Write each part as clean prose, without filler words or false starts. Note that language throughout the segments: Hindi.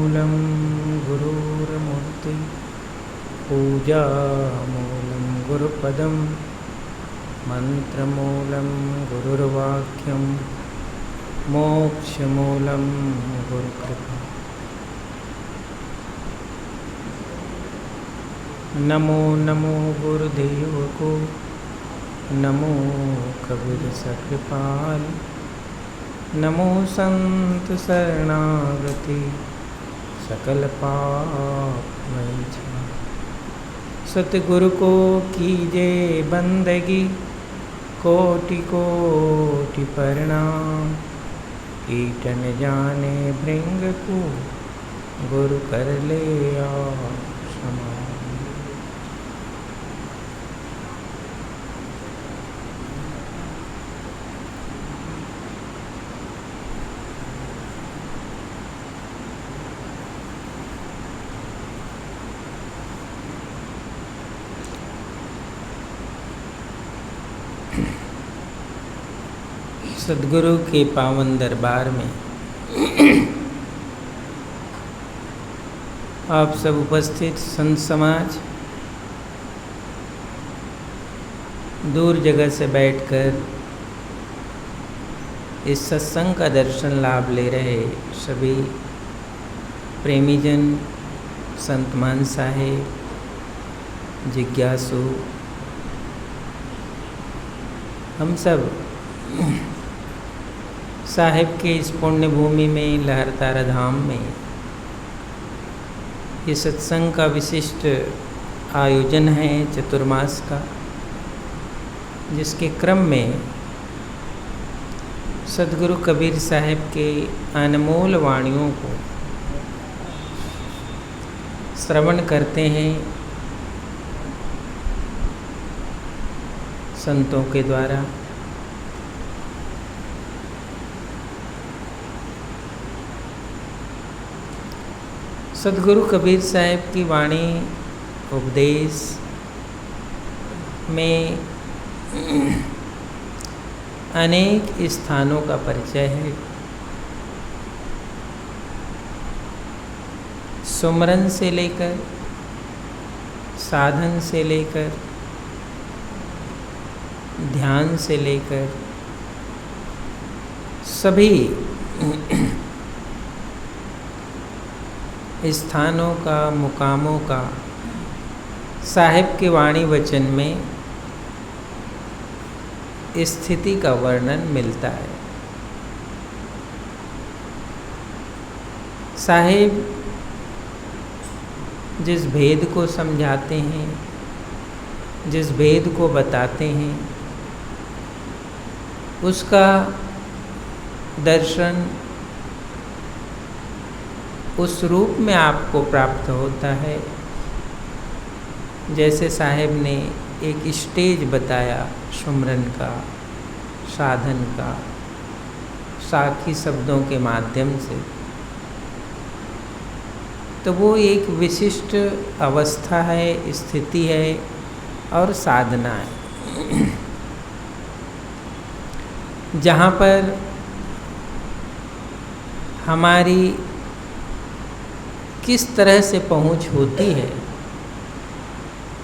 मूलं गुरुर्मूर्ति पूजामूलं गुरुपदं मन्त्रमूलं गुरुर्वाक्यं मोक्षमूलं गुरुकृपा। नमो नमो गुरुदेव को, नमो कबीर सकृपाल, नमो संत शरणागति सकल पाप क्षमा। सतगुरु को कीजे बंदगी, कोटि कोटि प्रणाम। कीटन जाने भृंग को, गुरु कर ले क्षमा। सद्गुरु के पावन दरबार में आप सब उपस्थित संत समाज दूर जगह से बैठकर इस सत्संग का दर्शन लाभ ले रहे सभी प्रेमीजन, संत मान साहेब, जिज्ञासु, हम सब साहेब के इस पुण्य भूमि में लहरतारा धाम में ये सत्संग का विशिष्ट आयोजन है चतुर्मास का, जिसके क्रम में सद्गुरु कबीर साहेब के अनमोल वाणियों को श्रवण करते हैं संतों के द्वारा। सद्गुरु कबीर साहेब की वाणी उपदेश में अनेक स्थानों का परिचय है। सुमरन से लेकर, साधन से लेकर, ध्यान से लेकर सभी स्थानों का, मुकामों का साहिब के वाणी वचन में स्थिति का वर्णन मिलता है। साहिब जिस भेद को समझाते हैं, जिस भेद को बताते हैं, उसका दर्शन उस रूप में आपको प्राप्त होता है। जैसे साहेब ने एक स्टेज बताया सुमरन का, साधन का, साखी शब्दों के माध्यम से, तो वो एक विशिष्ट अवस्था है, स्थिति है और साधना है, जहाँ पर हमारी किस तरह से पहुँच होती है,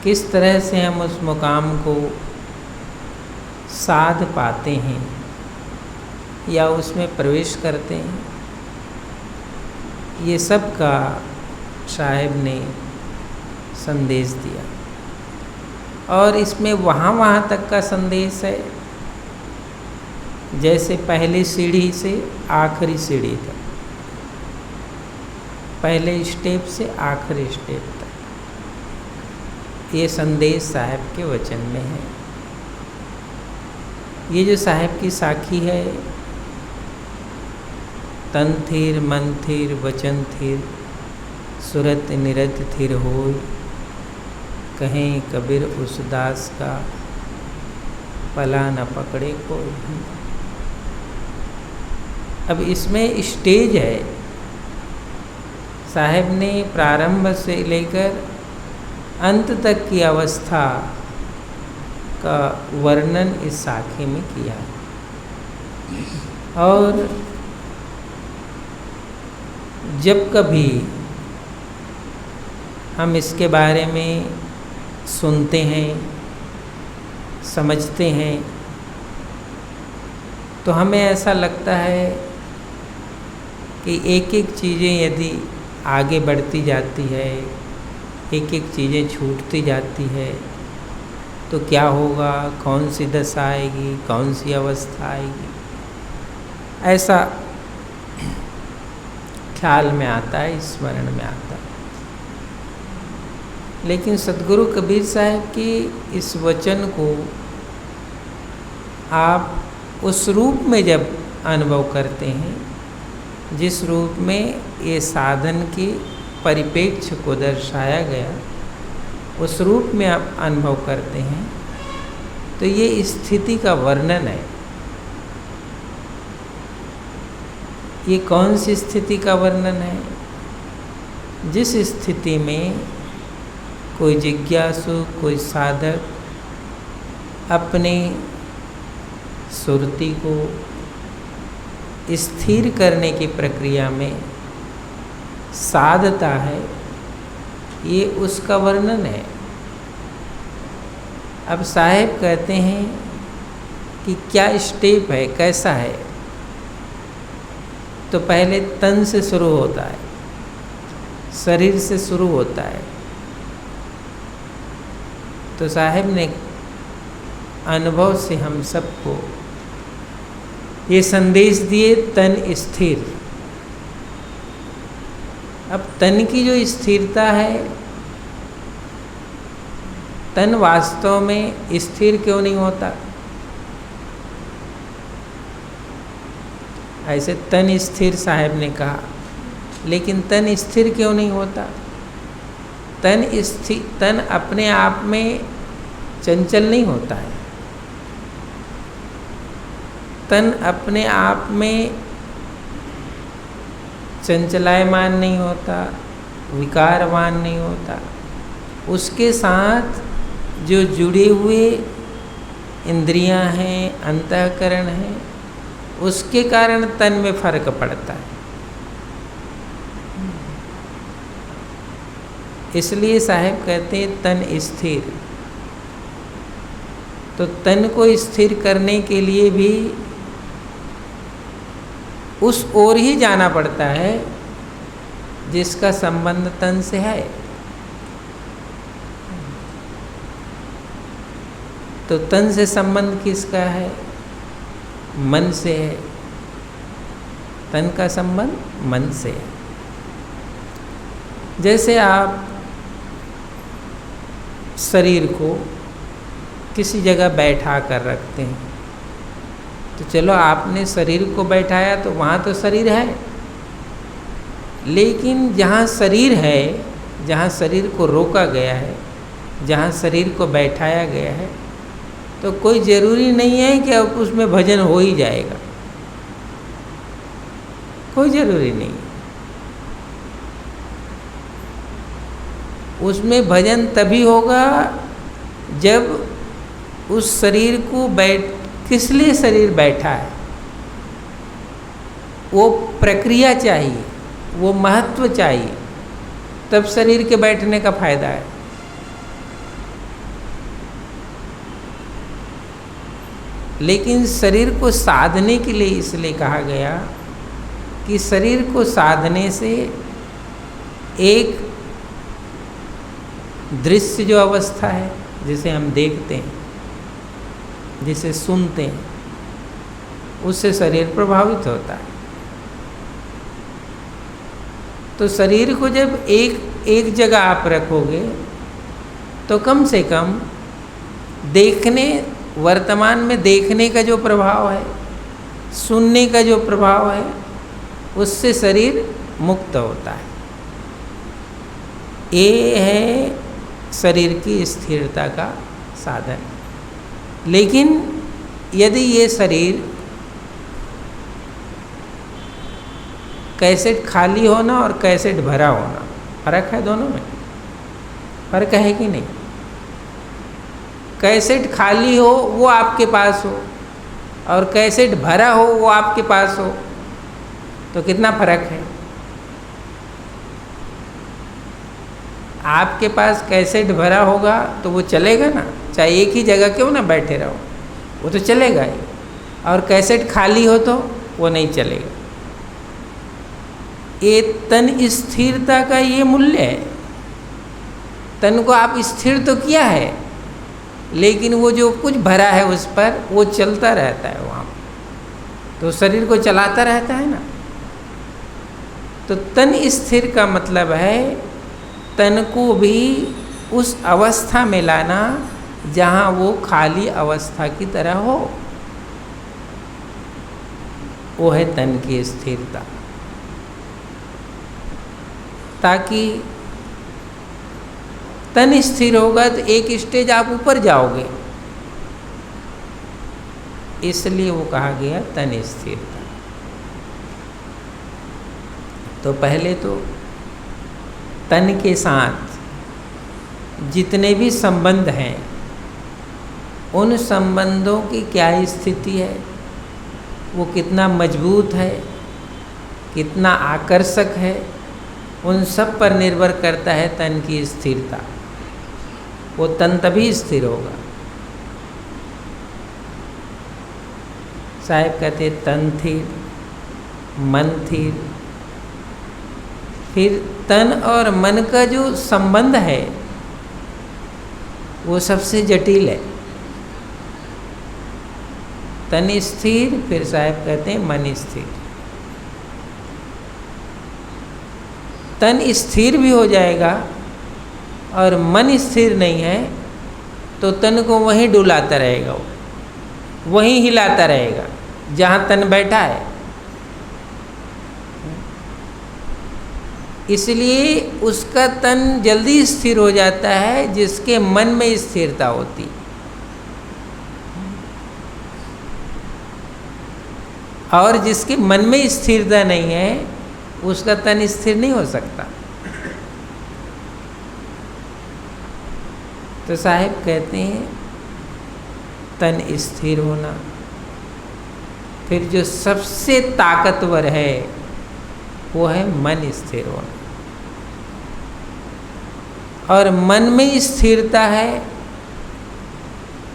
किस तरह से हम उस मुकाम को साध पाते हैं या उसमें प्रवेश करते हैं, ये सब का साहिब ने संदेश दिया। और इसमें वहाँ तक का संदेश है, जैसे पहली सीढ़ी से आखिरी सीढ़ी तक, पहले स्टेप से आखिरी स्टेप तक, ये संदेश साहिब के वचन में है। ये जो साहिब की साखी है, तन थिर मन थिर वचन थिर, सुरत निरत थिर होय, कहें कबीर उस दास का, पला न पकड़े कोई। अब इसमें स्टेज है। साहिब ने प्रारंभ से लेकर अंत तक की अवस्था का वर्णन इस साखी में किया है। और जब कभी हम इसके बारे में सुनते हैं, समझते हैं, तो हमें ऐसा लगता है कि एक एक चीज़ें यदि आगे बढ़ती जाती है, एक एक चीज़ें छूटती जाती है, तो क्या होगा, कौन सी दशा आएगी, कौन सी अवस्था आएगी, ऐसा ख्याल में आता है, स्मरण में आता है। लेकिन सद्गुरु कबीर साहब के इस वचन को आप उस रूप में जब अनुभव करते हैं, जिस रूप में ये साधन के परिप्रेक्ष्य को दर्शाया गया, उस रूप में आप अनुभव करते हैं, तो ये स्थिति का वर्णन है। ये कौन सी स्थिति का वर्णन है? जिस स्थिति में कोई जिज्ञासु, कोई साधक अपने सुरति को स्थिर करने की प्रक्रिया में साधता है, ये उसका वर्णन है। अब साहेब कहते हैं कि क्या स्टेप है, कैसा है, तो पहले तन से शुरू होता है, शरीर से शुरू होता है। तो साहेब ने अनुभव से हम सबको ये संदेश दिए, तन स्थिर। अब तन की जो स्थिरता है, तन वास्तव में स्थिर क्यों नहीं होता? ऐसे तन स्थिर साहब ने कहा, लेकिन तन स्थिर क्यों नहीं होता? तन अपने आप में चंचल नहीं होता है। तन अपने आप में चंचलायमान नहीं होता, विकारवान नहीं होता। उसके साथ जो जुड़े हुए इंद्रियां हैं, अंतःकरण हैं, उसके कारण तन में फर्क पड़ता है। इसलिए साहब कहते हैं तन स्थिर। तो तन को स्थिर करने के लिए भी उस ओर ही जाना पड़ता है जिसका संबंध तन से है। तो तन से संबंध किसका है? मन से है। तन का संबंध मन से है। जैसे आप शरीर को किसी जगह बैठा कर रखते हैं, तो चलो आपने शरीर को बैठाया तो वहाँ तो शरीर है, लेकिन जहाँ शरीर है, जहाँ शरीर को रोका गया है, जहाँ शरीर को बैठाया गया है, तो कोई ज़रूरी नहीं है कि अब उसमें भजन हो ही जाएगा। कोई ज़रूरी नहीं। उसमें भजन तभी होगा जब उस शरीर को किस लिए शरीर बैठा है, वो प्रक्रिया चाहिए, वो महत्व चाहिए, तब शरीर के बैठने का फायदा है। लेकिन शरीर को साधने के लिए इसलिए कहा गया कि शरीर को साधने से एक दृश्य जो अवस्था है, जिसे हम देखते हैं, जिसे सुनते हैं, उससे शरीर प्रभावित होता है। तो शरीर को जब एक जगह आप रखोगे, तो कम से कम वर्तमान में देखने का जो प्रभाव है, सुनने का जो प्रभाव है, उससे शरीर मुक्त होता है। ये है शरीर की स्थिरता का साधन। लेकिन यदि ये शरीर कैसेट खाली होना और कैसेट भरा होना, फर्क है दोनों में? फर्क है कि नहीं? कैसेट खाली हो वो आपके पास हो, और कैसेट भरा हो वो आपके पास हो, तो कितना फर्क है? आपके पास कैसेट भरा होगा तो वो चलेगा ना, चाहे एक ही जगह क्यों ना बैठे रहो, वो तो चलेगा ही। और कैसेट खाली हो तो वो नहीं चलेगा। ये तन स्थिरता का ये मूल्य है। तन को आप स्थिर तो किया है, लेकिन वो जो कुछ भरा है उस पर वो चलता रहता है वहाँ, तो शरीर को चलाता रहता है ना। तो तन स्थिर का मतलब है तन को भी उस अवस्था में लाना जहाँ वो खाली अवस्था की तरह हो, वो है तन की स्थिरता। ताकि तन स्थिर होगा तो एक स्टेज आप ऊपर जाओगे, इसलिए वो कहा गया तन स्थिरता। तो पहले तो तन के साथ जितने भी संबंध हैं उन संबंधों की क्या स्थिति है, वो कितना मजबूत है, कितना आकर्षक है, उन सब पर निर्भर करता है तन की स्थिरता। वो तन तभी स्थिर होगा। साहब कहते तन थिर, मन थिर। फिर तन और मन का जो संबंध है वो सबसे जटिल है। तन स्थिर, फिर साहब कहते हैं मन स्थिर। तन स्थिर भी हो जाएगा और मन स्थिर नहीं है तो तन को वहीं डुलाता रहेगा, वो वहीं हिलाता रहेगा जहाँ तन बैठा है। इसलिए उसका तन जल्दी स्थिर हो जाता है जिसके मन में स्थिरता होती। और जिसके मन में स्थिरता नहीं है उसका तन स्थिर नहीं हो सकता। तो साहब कहते हैं तन स्थिर होना। फिर जो सबसे ताकतवर है वो है मन स्थिर होना। और मन में स्थिरता है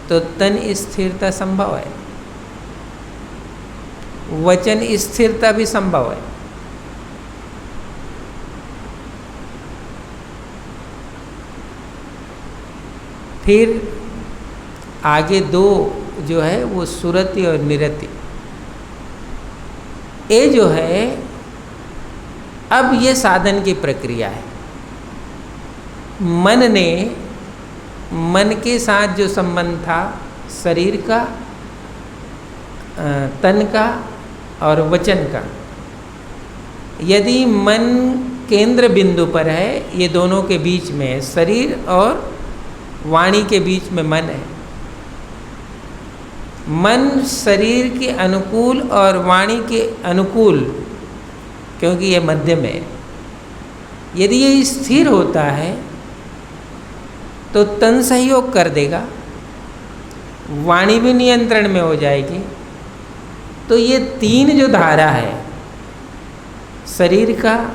तो तन स्थिरता संभव है, वचन स्थिरता भी संभव है। फिर आगे दो जो है वो सुरति और निरति। ये जो है अब ये साधन की प्रक्रिया है। मन के साथ जो संबंध था शरीर का, तन का और वचन का, यदि मन केंद्र बिंदु पर है, ये दोनों के बीच में है, शरीर और वाणी के बीच में मन है। मन शरीर के अनुकूल और वाणी के अनुकूल, क्योंकि ये मध्य में है। यदि ये स्थिर होता है तो तन सहयोग कर देगा, वाणी भी नियंत्रण में हो जाएगी। तो ये तीन जो धारा है, शरीर का,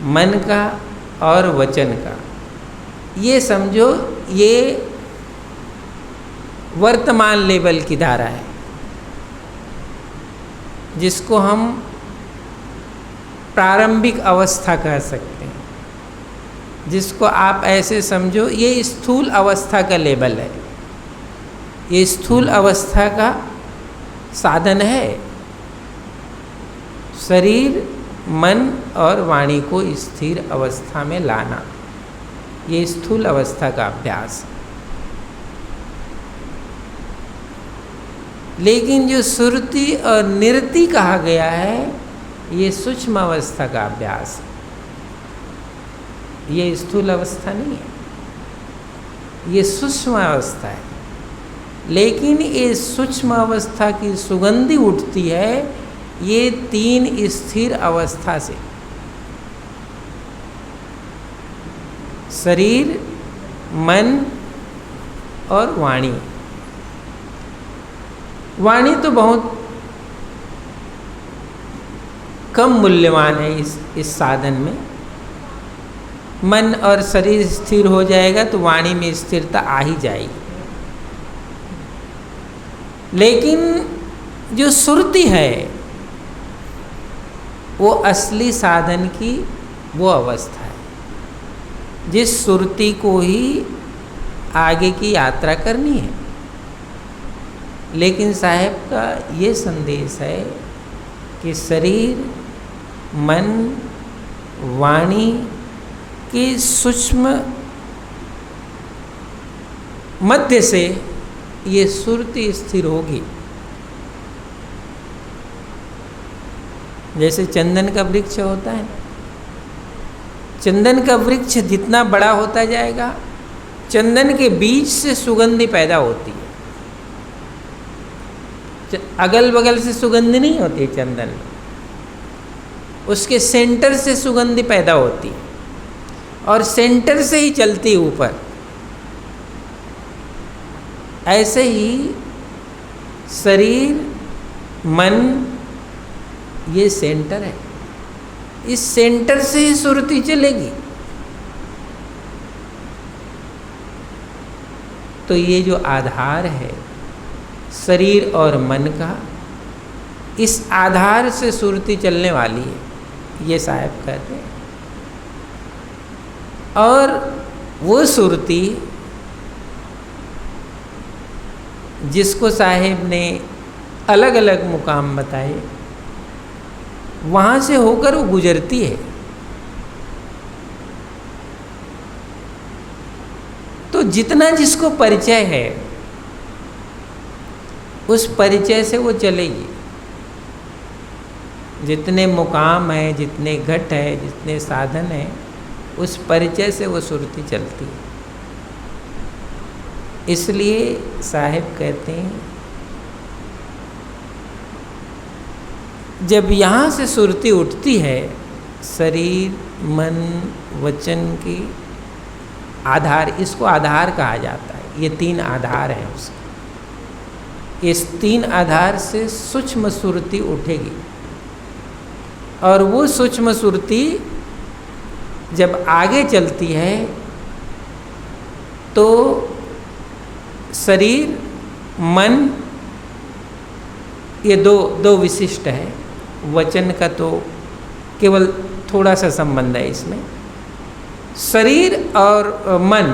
मन का और वचन का, ये समझो ये वर्तमान लेवल की धारा है, जिसको हम प्रारंभिक अवस्था कह सकते हैं। जिसको आप ऐसे समझो ये स्थूल अवस्था का लेवल है, ये स्थूल अवस्था का साधन है। शरीर, मन और वाणी को स्थिर अवस्था में लाना, ये स्थूल अवस्था का अभ्यास। लेकिन जो सुरति और निरति कहा गया है ये सूक्ष्म अवस्था का अभ्यास है, ये स्थूल अवस्था नहीं है, ये सूक्ष्म अवस्था है। लेकिन ये सूक्ष्म अवस्था की सुगंधी उठती है ये तीन स्थिर अवस्था से, शरीर, मन और वाणी। वाणी तो बहुत कम मूल्यवान है इस साधन में, मन और शरीर स्थिर हो जाएगा तो वाणी में स्थिरता आ ही जाएगी। लेकिन जो सुरति है वो असली साधन की वो अवस्था है जिस सुरति को ही आगे की यात्रा करनी है। लेकिन साहब का ये संदेश है कि शरीर, मन, वाणी की सूक्ष्म मध्य से ये सुरति स्थिर होगी। जैसे चंदन का वृक्ष होता है, चंदन का वृक्ष जितना बड़ा होता जाएगा, चंदन के बीज से सुगंधी पैदा होती है। अगल बगल से सुगंध नहीं होती है चंदन में, उसके सेंटर से सुगंधी पैदा होती है और सेंटर से ही चलती है ऊपर। ऐसे ही शरीर, मन ये सेंटर है, इस सेंटर से ही सुरति चलेगी। तो ये जो आधार है शरीर और मन का, इस आधार से सुरति चलने वाली है, ये साहब कहते हैं। और वो सुरति जिसको साहेब ने अलग अलग मुकाम बताए, वहाँ से होकर वो गुजरती है। तो जितना जिसको परिचय है उस परिचय से वो चलेगी। जितने मुकाम है, जितने घट है, जितने साधन है, उस परिचय से वो सुरति चलती है। इसलिए साहिब कहते हैं जब यहाँ से सुरति उठती है, शरीर, मन, वचन की आधार, इसको आधार कहा जाता है। ये तीन आधार हैं उसके। इस तीन आधार से सूक्ष्म सुरति उठेगी और वो सूक्ष्म सुरति जब आगे चलती है तो शरीर, मन ये दो विशिष्ट है। वचन का तो केवल थोड़ा सा संबंध है इसमें। शरीर और मन,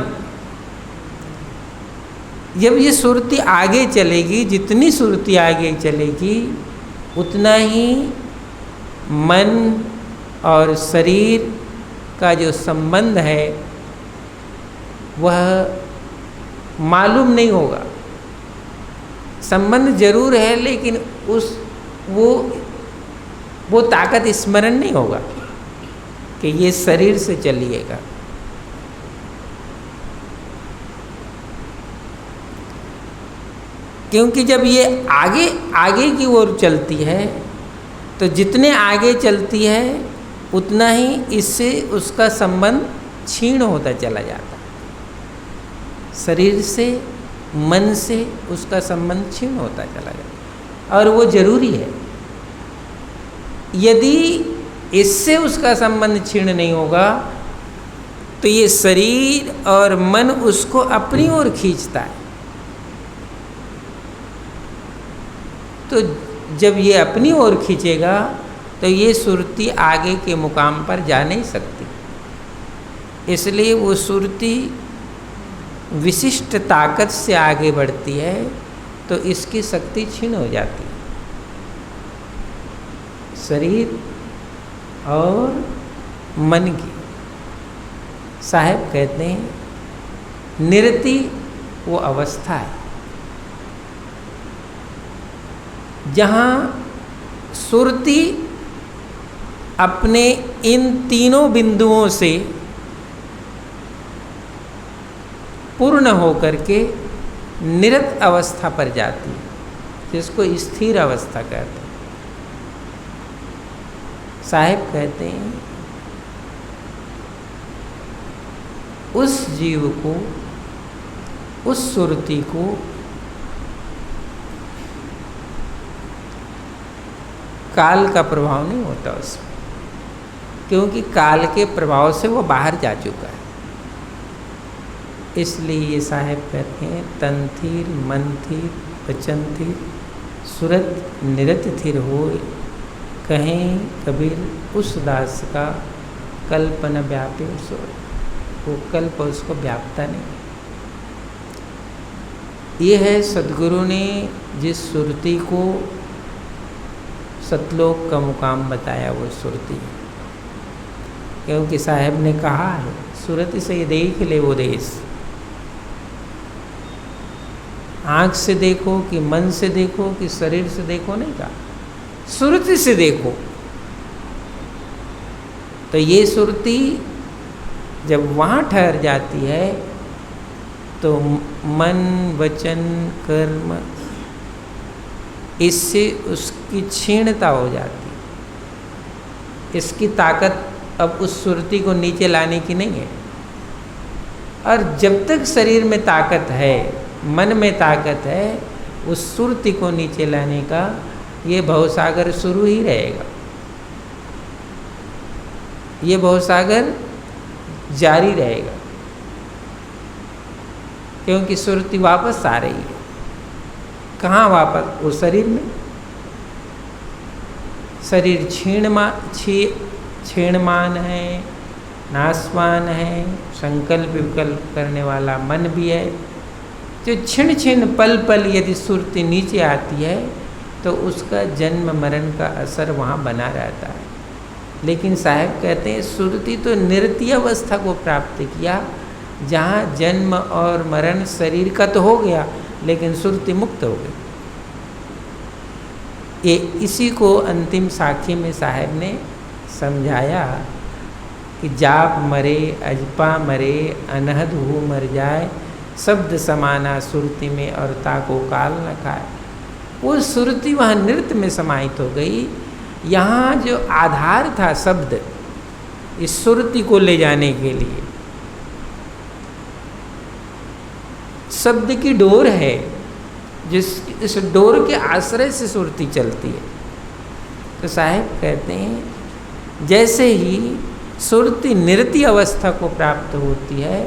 जब ये सुरति आगे चलेगी, जितनी सुरति आगे चलेगी उतना ही मन और शरीर का जो संबंध है वह मालूम नहीं होगा। संबंध जरूर है लेकिन वो ताकत स्मरण नहीं होगा कि ये शरीर से चलिएगा। क्योंकि जब ये आगे की ओर चलती है तो जितने आगे चलती है उतना ही इससे उसका संबंध क्षीण होता चला जाता है। शरीर से, मन से उसका संबंध क्षीण होता चला जाता और वो जरूरी है। यदि इससे उसका संबंध क्षीण नहीं होगा तो ये शरीर और मन उसको अपनी ओर खींचता है। तो जब ये अपनी ओर खींचेगा तो ये सुरति आगे के मुकाम पर जा नहीं सकती। इसलिए वो सुरति विशिष्ट ताकत से आगे बढ़ती है तो इसकी शक्ति क्षीण हो जाती है। शरीर और मन की साहब कहते हैं निरति वो अवस्था है जहाँ सुरति अपने इन तीनों बिंदुओं से पूर्ण होकर के निरत अवस्था पर जाती है, जिसको स्थिर अवस्था कहते हैं। साहिब कहते हैं उस जीव को, उस सुरति को काल का प्रभाव नहीं होता उसमें। क्योंकि काल के प्रभाव से वो बाहर जा चुका है। इसलिए ये साहेब कहते हैं तन थीर मन थीर वचन थीर सुरत निरत थिर होय, कहें कबीर उस दास का कल्पना व्यापे सोय। वो कल्प उसको व्यापता नहीं। ये है सद्गुरु ने जिस सुरती को सतलोक का मुकाम बताया, वो सुरती है। क्योंकि साहब ने कहा है सुरति से देख ले वो देश। आँख से देखो कि मन से देखो कि शरीर से देखो नहीं कहा, सुरति से देखो। तो ये सुरति जब वहाँ ठहर जाती है तो मन वचन कर्म इससे उसकी क्षीणता हो जाती है। इसकी ताकत अब उस सुरति को नीचे लाने की नहीं है। और जब तक शरीर में ताकत है, मन में ताकत है, उस सुरति को नीचे लाने का ये भवसागर शुरू ही रहेगा। ये भवसागर जारी रहेगा, क्योंकि सुरति वापस आ रही है। कहाँ वापस? वो शरीर में। शरीर क्षीणमान है, नाशवान है, संकल्प विकल्प करने वाला मन भी है। जो क्षण क्षण पल पल यदि सुरति नीचे आती है तो उसका जन्म मरण का असर वहाँ बना रहता है। लेकिन साहब कहते हैं सुरति तो निरतीय अवस्था को प्राप्त किया, जहाँ जन्म और मरण शरीर का तो हो गया लेकिन सुरति मुक्त हो गई। ये इसी को अंतिम साखी में साहब ने समझाया कि जाप मरे अजपा मरे अनहद हो मर जाए, शब्द समाना सुरति में और ताको काल न खाए। वो सुरति वहाँ नृत्य में समाहित हो गई। यहाँ जो आधार था शब्द, इस सुरति को ले जाने के लिए शब्द की डोर है, इस डोर के आश्रय से सुरति चलती है। तो साहब कहते हैं जैसे ही सुरति निरति अवस्था को प्राप्त होती है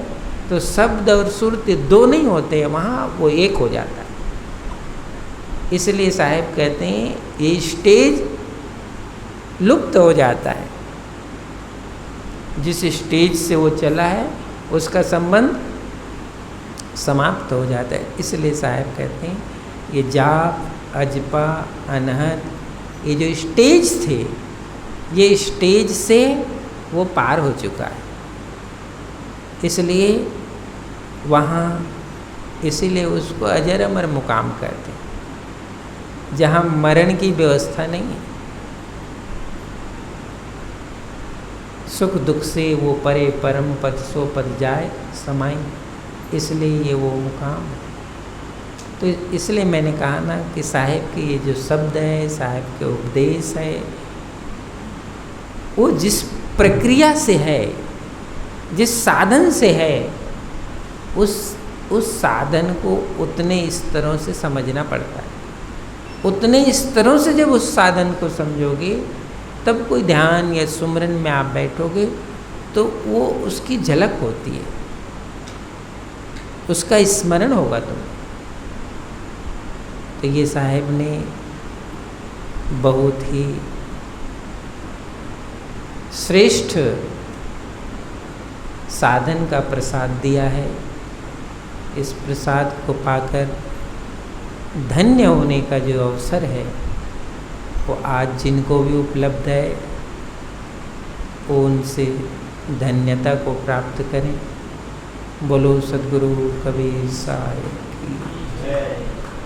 तो शब्द और सुरति दो नहीं होते हैं, वहाँ वो एक हो जाता है। इसलिए साहब कहते हैं ये स्टेज लुप्त हो जाता है। जिस स्टेज से वो चला है उसका संबंध समाप्त हो जाता है। इसलिए साहब कहते हैं ये जाप अजपा अनहद, ये जो स्टेज थे, ये स्टेज से वो पार हो चुका है। इसलिए वहाँ, इसीलिए उसको अजर अमर मुकाम कहते हैं, जहाँ मरण की व्यवस्था नहीं है। सुख दुख से वो परे परम पद सो पद जाए समाई, इसलिए ये वो मुकाम है। तो इसलिए मैंने कहा ना कि साहिब के ये जो शब्द है, साहिब के उपदेश है, वो जिस प्रक्रिया से है, जिस साधन से है, उस साधन को उतने स्तरों से समझना पड़ता है। उतने स्तरों से जब उस साधन को समझोगे तब कोई ध्यान या सुमरन में आप बैठोगे तो वो उसकी झलक होती है, उसका स्मरण होगा तुम्हें। तो ये साहब ने बहुत ही श्रेष्ठ साधन का प्रसाद दिया है। इस प्रसाद को पाकर धन्य होने का जो अवसर है वो आज जिनको भी उपलब्ध है वो उनसे धन्यता को प्राप्त करें। बोलो सद्गुरु कबीर साहिब की जय।